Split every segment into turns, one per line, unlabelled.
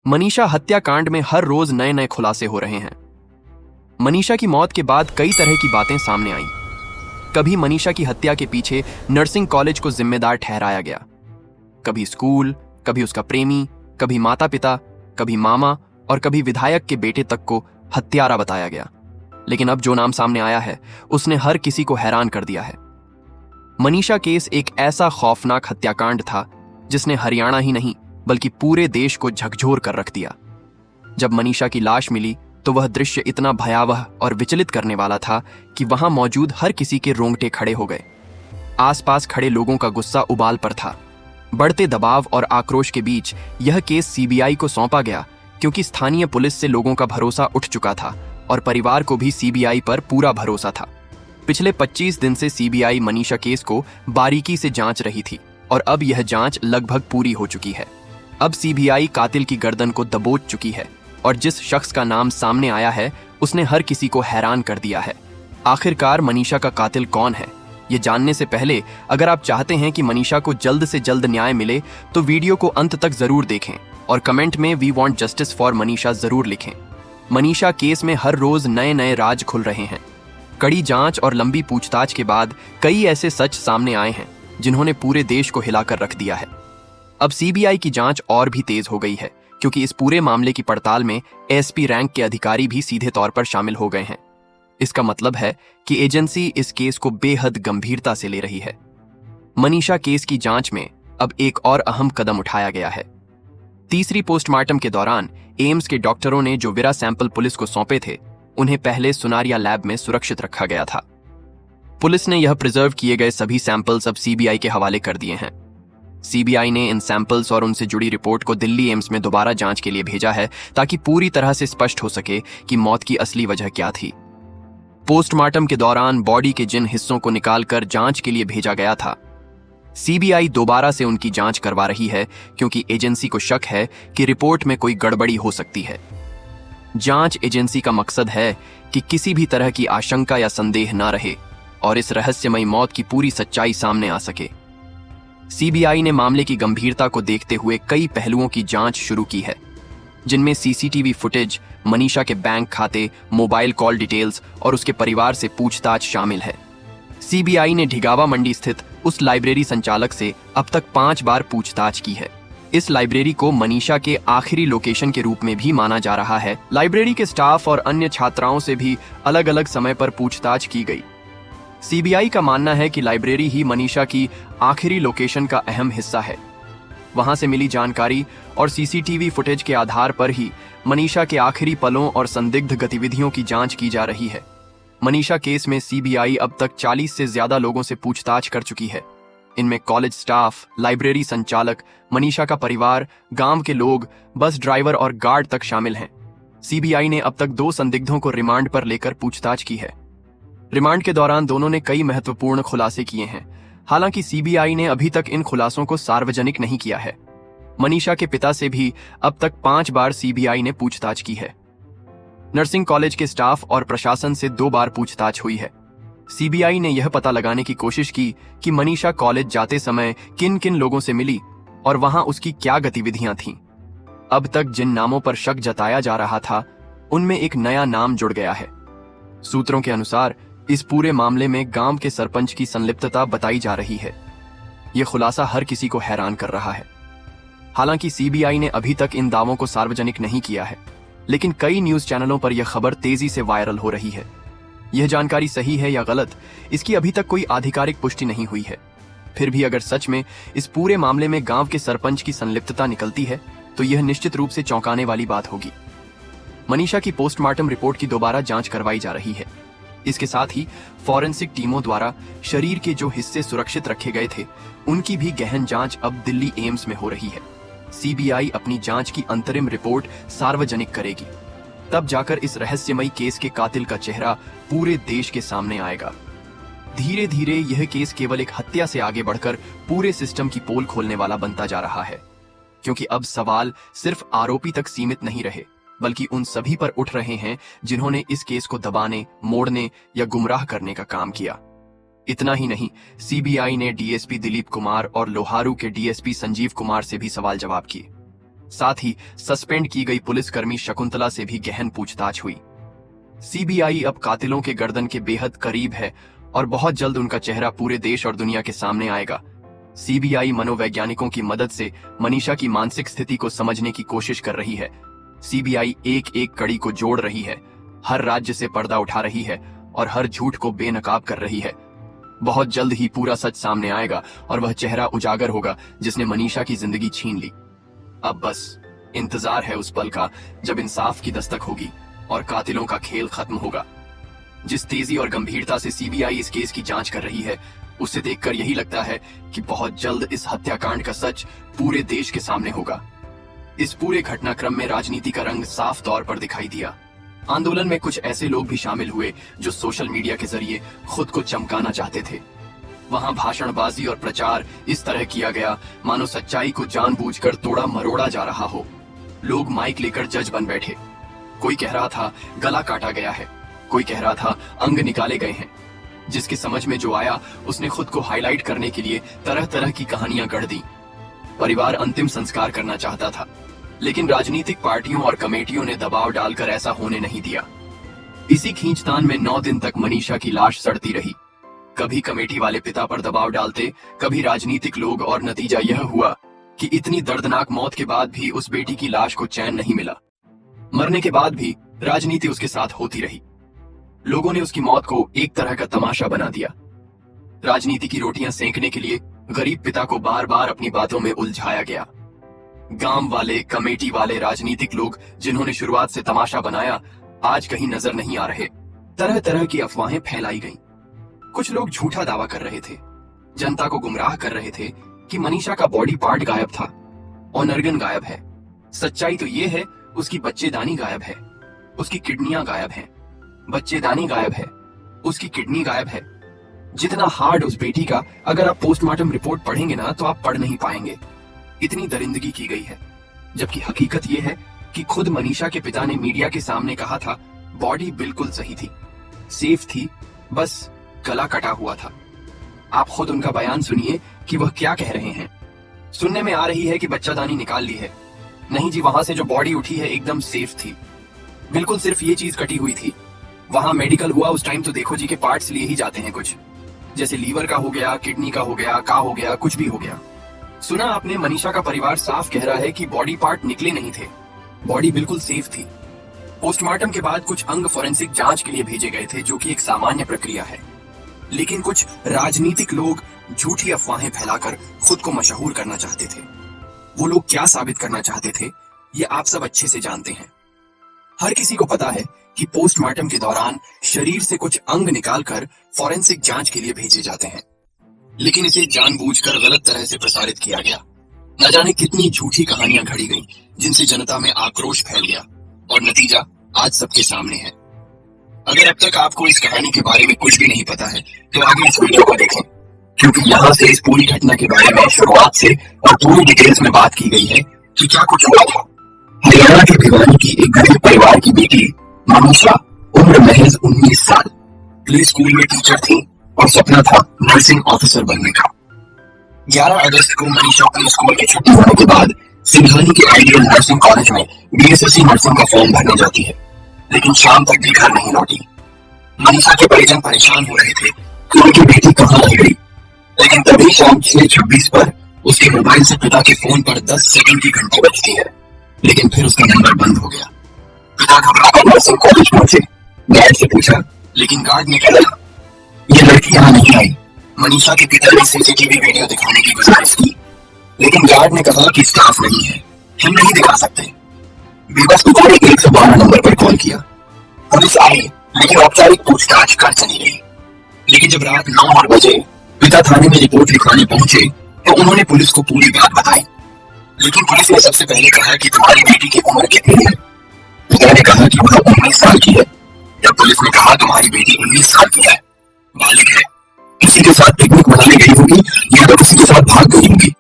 मनीषा हत्याकांड में हर रोज नए नए खुलासे हो रहे हैं। मनीषा की मौत के बाद कई तरह की बातें सामने आईं। कभी मनीषा की हत्या के पीछे नर्सिंग कॉलेज को जिम्मेदार ठहराया गया, कभी स्कूल, कभी उसका प्रेमी, कभी माता पिता, कभी मामा और कभी विधायक के बेटे तक को हत्यारा बताया गया। लेकिन अब जो नाम सामने आया है उसने हर किसी को हैरान कर दिया है। मनीषा केस एक ऐसा खौफनाक हत्याकांड था जिसने हरियाणा ही नहीं बल्कि पूरे देश को झकझोर कर रख दिया। जब मनीषा की लाश मिली तो वह दृश्य इतना भयावह और विचलित करने वाला था कि वहां मौजूद हर किसी के रोंगटे खड़े हो गए। आसपास खड़े लोगों का गुस्सा उबाल पर था। बढ़ते दबाव और आक्रोश के बीच यह केस सीबीआई को सौंपा गया, क्योंकि स्थानीय पुलिस से लोगों का भरोसा उठ चुका था और परिवार को भी सीबीआई पर पूरा भरोसा था। पिछले 25 दिन से सीबीआई मनीषा केस को बारीकी से जांच रही थी और अब यह जांच लगभग पूरी हो चुकी है। अब सीबीआई कातिल की गर्दन को दबोच चुकी है और जिस शख्स का नाम सामने आया है उसने हर किसी को हैरान कर दिया है। आखिरकार मनीषा का कातिल कौन है, ये जानने से पहले अगर आप चाहते हैं कि मनीषा को जल्द से जल्द न्याय मिले तो वीडियो को अंत तक जरूर देखें और कमेंट में we want justice for Manisha जरूर लिखें। मनीषा केस में हर रोज नए नए राज खुल रहे हैं। कड़ी जांच और लंबी पूछताछ के बाद कई ऐसे सच सामने आए हैं जिन्होंने पूरे देश को हिलाकर रख दिया है। अब सीबीआई की जांच और भी तेज हो गई है, क्योंकि इस पूरे मामले की पड़ताल में एसपी रैंक के अधिकारी भी सीधे तौर पर शामिल हो गए हैं। इसका मतलब है कि एजेंसी इस केस को बेहद गंभीरता से ले रही है। मनीषा केस की जांच में अब एक और अहम कदम उठाया गया है। तीसरी पोस्टमार्टम के दौरान एम्स के डॉक्टरों ने जो विरा सैंपल पुलिस को सौंपे थे उन्हें पहले सुनारिया लैब में सुरक्षित रखा गया था। पुलिस ने यह प्रिजर्व किए गए सभी सैंपल्स अब सीबीआई के हवाले कर दिए हैं। सीबीआई ने इन सैंपल्स और उनसे जुड़ी रिपोर्ट को दिल्ली एम्स में दोबारा जांच के लिए भेजा है, ताकि पूरी तरह से स्पष्ट हो सके कि मौत की असली वजह क्या थी। पोस्टमार्टम के दौरान बॉडी के जिन हिस्सों को निकालकर जांच के लिए भेजा गया था, सीबीआई दोबारा से उनकी जांच करवा रही है, क्योंकि एजेंसी को शक है कि रिपोर्ट में कोई गड़बड़ी हो सकती है। जांच एजेंसी का मकसद है कि किसी भी तरह की आशंका या संदेह ना रहे और इस रहस्यमयी मौत की पूरी सच्चाई सामने आ सके। सीबीआई ने मामले की गंभीरता को देखते हुए कई पहलुओं की जांच शुरू की है, जिनमें सीसीटीवी फुटेज, मनीषा के बैंक खाते, मोबाइल कॉल डिटेल्स और उसके परिवार से पूछताछ शामिल है। सीबीआई ने ढिगावा मंडी स्थित उस लाइब्रेरी संचालक से अब तक 5 बार पूछताछ की है। इस लाइब्रेरी को मनीषा के आखिरी लोकेशन के रूप में भी माना जा रहा है। लाइब्रेरी के स्टाफ और अन्य छात्राओं से भी अलग अलग समय पर पूछताछ की गई। सीबीआई का मानना है कि लाइब्रेरी ही मनीषा की आखिरी लोकेशन का अहम हिस्सा है। वहां से मिली जानकारी और सीसीटीवी फुटेज के आधार पर ही मनीषा के आखिरी पलों और संदिग्ध गतिविधियों की जांच की जा रही है। मनीषा केस में सीबीआई अब तक 40 से ज्यादा लोगों से पूछताछ कर चुकी है। इनमें कॉलेज स्टाफ, लाइब्रेरी संचालक, मनीषा का परिवार, गांव के लोग, बस ड्राइवर और गार्ड तक शामिल हैं। सीबीआई ने अब तक 2 संदिग्धों को रिमांड पर लेकर पूछताछ की है। रिमांड के दौरान दोनों ने कई महत्वपूर्ण खुलासे किए हैं। हालांकि सीबीआई ने अभी तक इन खुलासों को सार्वजनिक नहीं किया है। मनीषा के पिता से भी अब तक 5 बार सीबीआई ने पूछताछ की है। नर्सिंग कॉलेज के स्टाफ और प्रशासन से 2 बार पूछताछ हुई है। सीबीआई ने यह पता लगाने की कोशिश की कि मनीषा कॉलेज जाते समय किन किन लोगों से मिली और वहां उसकी क्या गतिविधियां थीं। अब तक जिन नामों पर शक जताया जा रहा था उनमें एक नया नाम जुड़ गया है। सूत्रों के अनुसार इस पूरे मामले में गांव के सरपंच की संलिप्तता बताई जा रही है। यह खुलासा हर किसी को हैरान कर रहा है। हालांकि सीबीआई ने अभी तक इन दावों को सार्वजनिक नहीं किया है, लेकिन कई न्यूज चैनलों पर यह खबर तेजी से वायरल हो रही है। यह जानकारी सही है या गलत, इसकी अभी तक कोई आधिकारिक पुष्टि नहीं हुई है। फिर भी अगर सच में इस पूरे मामले में गांव के सरपंच की संलिप्तता निकलती है तो यह निश्चित रूप से चौंकाने वाली बात होगी। मनीषा की पोस्टमार्टम रिपोर्ट की दोबारा जांच करवाई जा रही है। इसके साथ ही फॉरेंसिक टीमों द्वारा शरीर के जो हिस्से सुरक्षित रखे गए थे उनकी भी गहन जांच अब दिल्ली एम्स में हो रही है। सीबीआई अपनी जांच की अंतरिम रिपोर्ट सार्वजनिक करेगी, तब जाकर इस रहस्यमयी केस के कातिल का चेहरा पूरे देश के सामने आएगा। धीरे धीरे यह केस केवल एक हत्या से आगे बढ़कर पूरे सिस्टम की पोल खोलने वाला बनता जा रहा है, क्योंकि अब सवाल सिर्फ आरोपी तक सीमित नहीं रहे, बल्कि उन सभी पर उठ रहे हैं जिन्होंने इस केस को दबाने, मोड़ने या गुमराह करने का काम किया। इतना ही नहीं, सीबीआई ने डीएसपी दिलीप कुमार और लोहारू के डीएसपी संजीव कुमार से भी सवाल जवाब किए। साथ ही सस्पेंड की गई पुलिसकर्मी शकुंतला से भी गहन पूछताछ हुई। सीबीआई अब कातिलों के गर्दन के बेहद करीब है और बहुत जल्द उनका चेहरा पूरे देश और दुनिया के सामने आएगा। सीबीआई मनोवैज्ञानिकों की मदद से मनीषा की मानसिक स्थिति को समझने की कोशिश कर रही है। सीबीआई एक एक कड़ी को जोड़ रही है, हर राज्य से पर्दा उठा रही है और हर झूठ को बेनकाब कर रही है। बहुत जल्द ही पूरा सच सामने आएगा और वह चेहरा उजागर होगा जिसने मनीषा की जिंदगी छीन ली। अब बस इंतजार है उस पल का जब इंसाफ की दस्तक होगी और कातिलों का खेल खत्म होगा। जिस तेजी और गंभीरता से सीबीआई इस केस की जांच कर रही है, उसे देखकर यही लगता है कि बहुत जल्द इस हत्याकांड का सच पूरे देश के सामने होगा। इस पूरे घटनाक्रम में राजनीति का रंग साफ तौर पर दिखाई दिया। आंदोलन में कुछ ऐसे लोग भी शामिल हुए जो सोशल मीडिया के जरिए खुद को चमकाना चाहते थे। वहां भाषणबाजी और प्रचार इस तरह किया गया मानो सच्चाई को जानबूझकर तोड़ा मरोड़ा जा रहा हो। लोग माइक लेकर जज बन बैठे। कोई कह रहा था गला काटा गया है, कोई कह रहा था अंग निकाले गए हैं। जिसके समझ में जो आया उसने खुद को हाईलाइट करने के लिए तरह तरह की कहानियां गढ़ दी। परिवार अंतिम संस्कार करना चाहता था, लेकिन राजनीतिक पार्टियों और कमेटियों ने दबाव डालकर ऐसा होने नहीं दिया। इसी खींचतान में 9 दिन तक मनीषा की लाश सड़ती रही। कभी कमेटी वाले पिता पर दबाव डालते, कभी राजनीतिक लोग, और नतीजा यह हुआ कि इतनी दर्दनाक मौत के बाद भी उस बेटी की लाश को चैन नहीं मिला। मरने के बाद भी राजनीति उसके साथ होती रही। लोगों ने उसकी मौत को एक तरह का तमाशा बना दिया। राजनीति की रोटियां सेंकने के लिए गरीब पिता को बार बार अपनी बातों में उलझाया गया। गांव वाले, कमेटी वाले, राजनीतिक लोग जिन्होंने शुरुआत से तमाशा बनाया, आज कहीं नजर नहीं आ रहे। तरह तरह की अफवाहें फैलाई गईं। कुछ लोग झूठा दावा कर रहे थे, जनता को गुमराह कर रहे थे कि मनीषा का बॉडी पार्ट गायब था, ऑर्गन गायब है। सच्चाई तो ये है उसकी बच्चेदानी गायब है, उसकी किडनियां गायब हैं। बच्चेदानी गायब है, उसकी किडनी गायब है। जितना हार्ड उस बेटी का, अगर आप पोस्टमार्टम रिपोर्ट पढ़ेंगे ना तो आप पढ़ नहीं पाएंगे। इतनी दरिंदगी की गई है, जबकि हकीकत यह है कि खुद मनीषा के पिता ने मीडिया के सामने कहा था बॉडी बिल्कुल सही थी, सेफ थी, बस गला कटा हुआ था। आप खुद उनका बयान सुनिए कि वह क्या कह रहे हैं। सुनने में आ रही है कि बच्चादानी निकाल ली है। नहीं जी, वहां से जो बॉडी उठी है एकदम सेफ थी, बिल्कुल सिर्फ ये चीज कटी हुई थी। वहां मेडिकल हुआ उस टाइम तो देखो जी के पार्ट्स लिए ही जाते हैं, कुछ जैसे लीवर का हो गया, किडनी का हो गया, का हो गया, कुछ भी हो गया। सुना आपने, मनीषा का परिवार साफ कह रहा है कि बॉडी पार्ट निकले नहीं थे, बॉडी बिल्कुल सेफ थी। पोस्टमार्टम के बाद कुछ अंग फोरेंसिक जांच के लिए भेजे गए थे, जो कि एक सामान्य प्रक्रिया है। लेकिन कुछ राजनीतिक लोग झूठी अफवाहें फैलाकर खुद को मशहूर करना चाहते थे। वो लोग क्या साबित करना चाहते थे, ये आप सब अच्छे से जानते हैं। हर किसी को पता है कि पोस्टमार्टम के दौरान शरीर से कुछ अंग निकालकर फॉरेंसिक जांच के लिए भेजे जाते हैं, लेकिन इसे जानबूझकर गलत तरह से प्रसारित किया गया। न जाने कितनी झूठी कहानियां घड़ी गईं, जिनसे जनता में आक्रोश फैल गया, और नतीजा आज सबके सामने है। अगर अब तक आपको इस कहानी के बारे में कुछ भी नहीं पता है, तो आगे इस वीडियो को देखें, क्योंकि यहाँ से इस पूरी घटना के बारे में शुरुआत से और पूरी डिटेल्स में बात की गई है कि क्या कुछ हुआ था। हरियाणा के भिवानी की एक गरीब परिवार की बेटी मनीषा, उम्र महज 19 साल, प्ले स्कूल में टीचर थी और सपना था नर्सिंग ऑफिसर बनने का। 11 अगस्त को मनीषा प्ले स्कूल की छुट्टी होने के बाद सिंघानी के आइडियल नर्सिंग कॉलेज में बीएसएससी नर्सिंग का फॉर्म भरने जाती है, लेकिन शाम तक भी घर नहीं लौटी। मनीषा के परिजन परेशान हो रहे थे कि उनकी बेटी कहाँ रह गई, लेकिन तभी शाम 6:26 पर उसके मोबाइल से पिता के फोन पर 10 सेकंड की घंटी बजती है, लेकिन फिर उसका नंबर बंद हो गया। पिता घबराकर नर्सिंग कॉलेज पहुंचे, गार्ड से पूछा, लेकिन गार्ड ने कहा ये लड़की यहाँ नहीं आई। मनीषा के पिता ने सीसीटीवी वीडियो दिखाने की गुजारिश की, लेकिन गार्ड ने कहा कि स्टाफ नहीं है, हम नहीं दिखा सकते। बेबस पिता ने 112 नंबर पर कॉल किया। पुलिस आई, लेकिन औपचारिक पूछताछ कर चली गई। लेकिन जब रात 9 बजे पिता थाने में रिपोर्ट लिखवाने पहुंचे, तो उन्होंने पुलिस को पूरी बात बताई। लेकिन पुलिस ने सबसे पहले कहा कि तुम्हारी बेटी की उम्र कितनी है। पिता ने कहा कि वह 19 साल की है। जब पुलिस ने कहा तुम्हारी बेटी 19 साल की है, बालिग है, किसी के साथ पिकनिक मनाने गई होगी या तो किसी के साथ भाग गई होगी,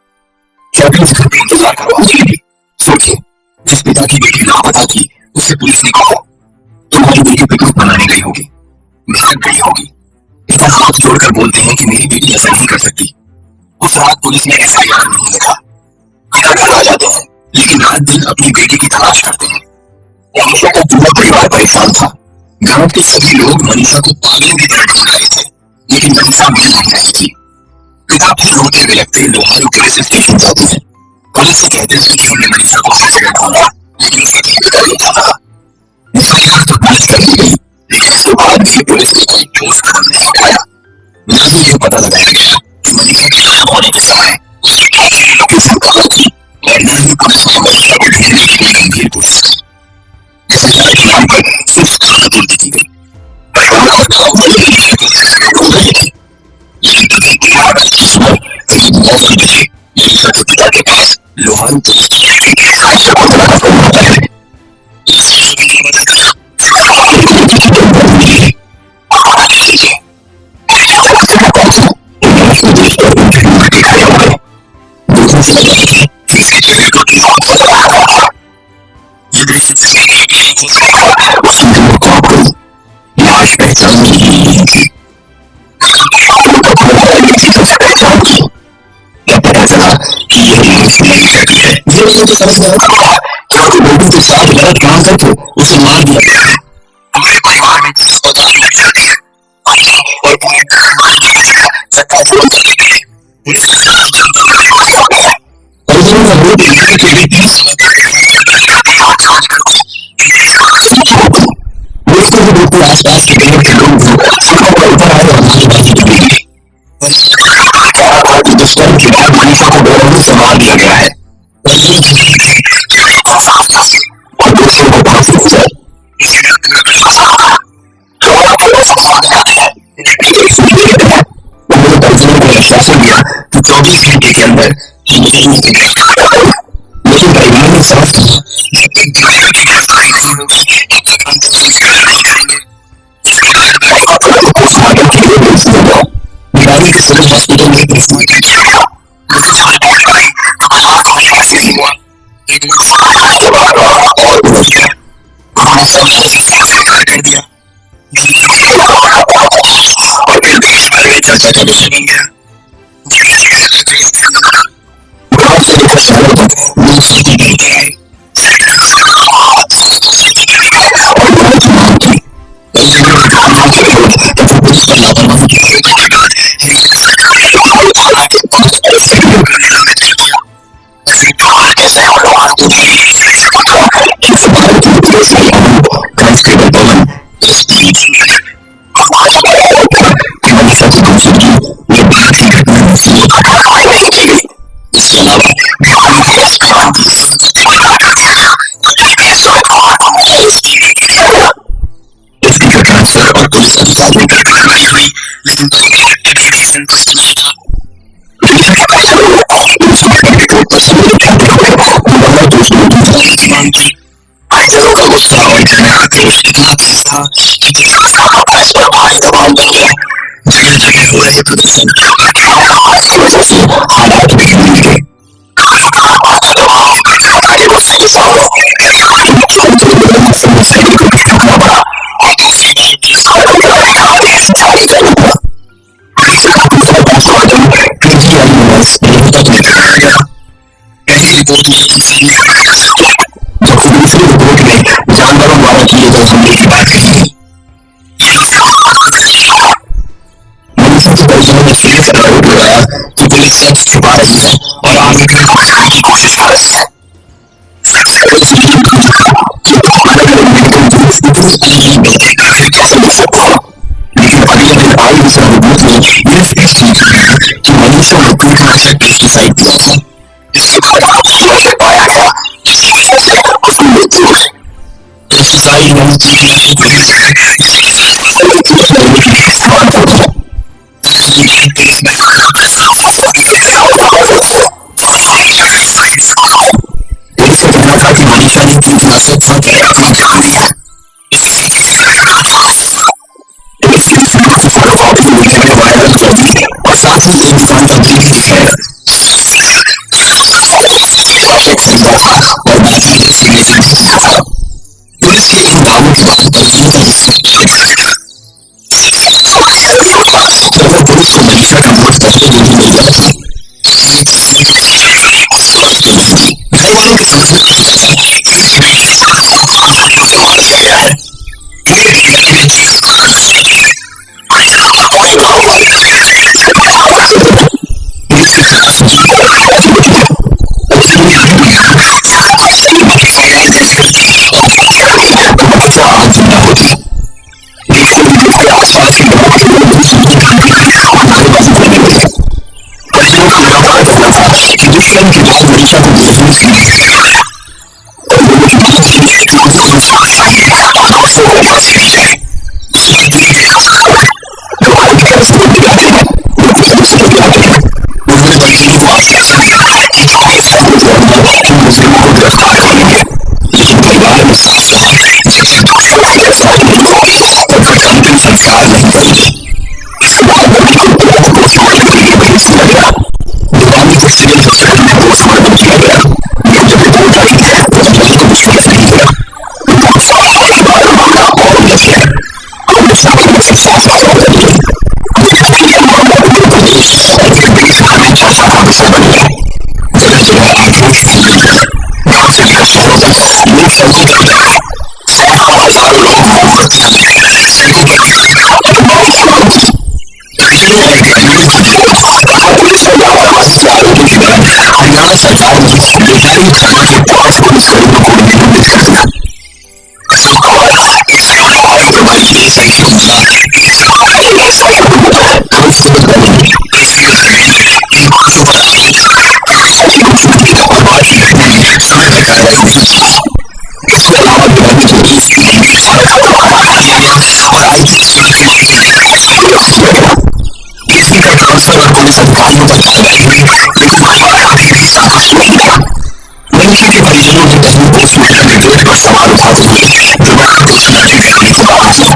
24 घंटे इंतजार करवा देगी। सोचिए, जिस पिता की बेटी लापता थी उससे पुलिस ने कहा तुम्हारी बेटी पिकनिक मनाने गई होगी, भाग गई होगी। पिता हाथ जोड़कर बोलते हैं कि मेरी बेटी ऐसा नहीं कर सकती। उस रात पुलिस ने एफआईआर नहीं लिखा। पिता घर आ जाते हैं,
लेकिन हर दिन अपनी बेटी की तलाश करते हैं। मनीषा का पूरा परिवार परेशान था। गांव के सभी लोग मनीषा को पागलों की तरह ढूंढ रहे थे, लेकिन मनीषा मिल नहीं रही थी। पिता फिर रोते बिलखते लोहारू पुलिस स्टेशन जाते हैं। पुलिस से कहते हैं कि हमने मनीषा को हर जगह ढूंढा, लेकिन उसका कोई पता नहीं था। एफआईआर तो दर्ज कर दी गई, लेकिन इसके बाद भी पुलिस ने कोई ठोस कदम नहीं उठाया। न ही यह पता लगाया गया कि मनीषा के गायब होने के समय उसकी आखिरी लोकेशन कहाँ थी, और न ही पुलिस ने मनीषा को ढूंढने की कोई गंभीर कोशिश की। एफआईआर के नाम पर सिर्फ खानापूर्ति की गई। परिवार और गांव वाले मनीषा को हर जगह ढूंढ रहे थे, लेकिन तभी 13 अगस्त की सुबह करीब 9 बजे मनीषा के पिता के पास लोहारू पुलिस की एंट्री के साथ फोन आता है। लाश पहचान नहीं थी। पता चला कि यह मनीषा की है। ये तो समझ में आता कि वो लोगों के साथ गलत काम करके उसे मार दिया गया है। पूरे परिवार में पुलिस को ताली लग जाती है। मनीषा और पूरे घर की जगह चक्काचौंध कर देते हैं। पुलिस के खिलाफ जनता का विरोध हो गया है। परिजनों का आरोप है कि वे 3 सालों तक जांच करते कि मनीषा असली क्यों बनी। पुलिस को भी देखते आसपास के गांव के लोग सड़कों पर उतर आए और नारेबाजी करने लगे। परिजनों का कहना था कि दुष्कर्म के बाद मनीषा को बेरहमी से मार दिया गया है। परिजनों की मांग थी कि वे इंसाफ चाहते और दोषियों को फांसी दी जाए। इसी में पूरा विश्वास था। लोगों के पास साथ आते हैं, लेकिन सुनते नहीं हैं। उन्होंने परिजनों को आश्वासन दिया कि 24 घंटे के अंदर हम उसे गिरफ्तार कर लेंगे। लेकिन परिवार ने साफ कहा, जब तक दोषियों की गिरफ्तारी नहीं होगी, तब तक हम दोषी स्वीकार नहीं करेंगे। इसके बाद बॉडी को पोस्टमार्टम के लिए भेज दिया गया। भिवानी के सिविल हॉस्पिटल में पोस्टमार्टम किया गया। पुलिस जब रिपोर्ट कराई तो खराब कोई खास नहीं हुआ, लेकिन और उलझ गया। उन्होंने सब फैसला स्वीकार कर दिया। और फिर देश भर में चर्चा का विषय बन गया। जगह जगह पे पुलिस ध्यान रखा। गांव से लेकर शहरों तक लोग सूची गिनते हैं। सेक्टर्स सूची गिनने और लोगों की मांग की। परिजनों ने कानून के विरोध तथा पुलिस पर लापरवाही के आरोपों के बाद हिमाचल सरकार ने लोहारू थाना के 5 एसडीओ का निलंबित कर दिया। सिर्फ बाहर के शहर लोहारू को भी नहीं रह सका था कि सुबह की पुलिस ने कांस्टेबल पवन एसपी कि मनीषा की गुमशुदगी ये बात की घटना में से कार्रवाई नहीं की गई। इसके अलावा भिवानी के एसपी पुलिस को गिरफ्तार कर दिया गया और पीड़ित सोमवार को एसपी दे दिया गया। एसपी का ट्रांसफर और पुलिस अधिकारियों की कार्रवाई हुई, लेकिन परिवार कभी भी संतुष्ट नहीं था। मीडिया का फैसला हुआ कि पुलिस की रिपोर्ट पर सबूत इकट्ठे हुए और दोनों दोषियों की फांसी की मांग की। परिजनों का गुस्सा और जन आक्रोश इतना तेज था कि प्रशासन का फैसला भारी दबाव बन गया। जगह जगह हो रहे प्रदर्शन और तीव्र आवाज की वजह से हालात बिगड़ने लगे। कभी बार का दबाव और जनता के गुस्से के सामने परिवार के मुख्यमंत्री निर्मला सिंह को भी झुकना पड़ा और दूसरी बार पुलिस कानून बनाने का आदेश जारी करना पड़ा। मनीषा का दूसरा पोस्टमार्टम PGIMS रोहतक में कराया गया। पहली रिपोर्ट में इंसानियत का कसूर है, जबकि दूसरी रिपोर्ट में जानवरों द्वारा किए गए हमले की बात कही गई। मनीषा के परिजनों ने फिर से आरोप लगाया कि पुलिस सच छुपा रही है और आरोपियों को बचाने की कोशिश कर रही है। सच का कुछ नहीं था कि अलग अलग मेडिकल टीम्स इतनी अहम बातें करके कैसे मिल सकता है। लेकिन अगले दिन आई दूसरा रिपोर्ट में यह स्पष्ट लिखा गया कि मनीषा ने कीटनाशक पेस्टिसाइड दिया था। इसके बाद आरोपियों से पाया गया इसी वजह से उसकी मृत्यु हुई। पेस्टिसाइड यानी कीटनाशक वह है जिसे किसान फसल को पूरी करने के लिए इस्तेमाल करते हैं। पुलिस में आकर पैसा वापस दिया गया और दावा करती है मनीषा का साइड इसका है। पुलिस को कहना था कि मनीषा ने कीटनाशक खाकर अपनी जान ली है। इसलिए पुलिस ने वीडियो की फोटोकॉपी मीडिया में वायरल कर दी और साथ ही एक दुकान का बिल भी दिखाया। खरीदा था और बाकी का सिग्नेचर भी किया था। पुलिस के इन दावों के बाद परिजनों का गुस्सा और बढ़ गया। सबसे बड़ा वाकया ये हुआ कि अगर पुलिस को मनीषा का मौत पहले दिन ही मिल जाती तो ये कहानी दूसरी जगह पर आसानी से फैल जाती। घर वालों की समझ और जानकर संस्कार नहीं करेगी। इसके बाद लड़की को तुरंत पोस्टमार्टम के लिए भेज दिया गया। दुकान के सिविल हॉस्पिटल में पोस्टमार्टम किया गया, लेकिन जब रिपोर्ट आई तो अजमल को विश्वास नहीं हुआ। रिपोर्ट साफ होने के बाद मामला और उलझ गया। हमने शामिल से साफ साफ कर ली। प्रदेश और फिर देश भर में चर्चा का विषय बन गया। जगह जगह आक्रोश फैल गया। गांव से लेकर शहरों तक लोग सड़कों पर उतर आए। सैकड़ों हजारों लोग मोमबत्तियां लेकर सड़कों पर निकल और मांग शुरू की। कलेक्टरों और अधिकारियों ने कहा पुलिस को लापरवाही के आरोपों के बाद हरियाणा सरकार ने बेकारी थाना के 5 पुलिसकर्मियों को निलंबित कर दिया। अशोक कुमार इस कार्रवाई को बड़ी बेचैनी होगा। इन बातों पर आरोप हमेशा की घोषणा की लापरवाही करने में समय पर कार्रवाई नहीं की। इसके अलावा गिरानी पुलिस की गंभीर सुरक्षा को बढ़ा दिया गया और आईपीएस के लिए डीएसपी का ट्रांसफर और पुलिस अधिकारियों पर कार्रवाई हुई, लेकिन मामला कभी भी संतुष्ट नहीं हुआ। लड़की के परिजनों की बहन पोस्टमार्टम रिपोर्ट पर सवाल उठाते हुए दोबारा पोस्टमार्टम कराने की मांग की।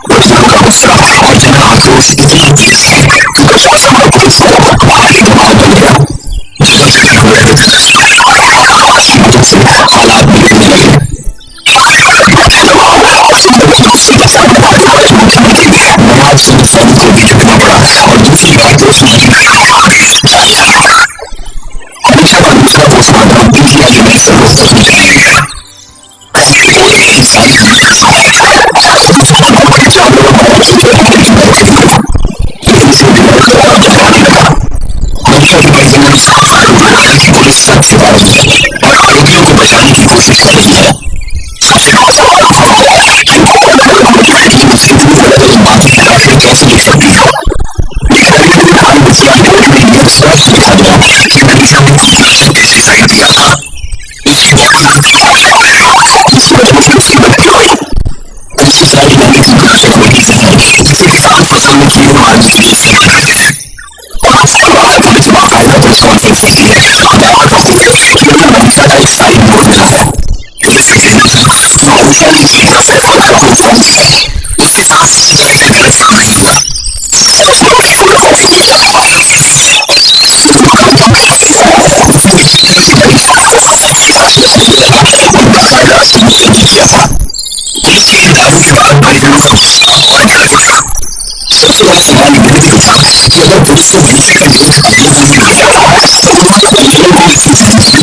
परिजनों का गुस्सा और जन आक्रोश इतना तेज है कि प्रशासन और पुलिस पर भारी दबाव बन गया। जगह जगह हो रहे प्रदर्शन और आवाज़ मतों से हालात बिगड़ने लगे। नवाज शरीफ साहब को भी झुकना पड़ा और दूसरी बार पोस्टमार्टम कराने का आदेश जारी किया गया। हमेशा का दूसरा पोस्टमार्टम इंडिया जुलाई से रोक में कराया गया। पहली रिपोर्ट में इंसानी लेकिन इसे बिगड़ खराब कराने लगा। हमेशा के परिजनों ने साफ आरोप लगाया कि पुलिस सच छुपा रही है और आरोपियों को बचाने की कोशिश कर रही है। सबसे बड़ा सवाल उठा हुआ है कि बातें आखिर कैसे लिख सकती है। स्पष्ट लिखा गया कि मनीषा ने कीटनाशक कैसे फेंक दिया था। उसकी बॉडी में इस वजह से उसकी मृत्यु हुई। दूसरी साइड मैंने कीटनाशक वही जहर जिसे किसान फसल में कीड़े मारने के लिए फेंक देते हैं। और उसके बाद पुलिस बाकायदा प्रेस कॉन्फ्रेंस करती है और दावा करती है कि उन्हें मनीषा का एक साइड नोट मिला है। पुलिस का कहना था मनीषा ने कीटनाशक फॉर्मूला को फोड़ दिया है। उसके साथ किसी तरह का गलत काम नहीं हुआ। पुलिस के इन दावों के बाद परिजनों का गुस्सा और बढ़ गया। सबसे बड़ा सवाल यह भी उठा कि अगर पुलिस को मनीषा का मृत अगले दिन भी मिल जाता तो उन्होंने परिजनों को इसकी जिंदगी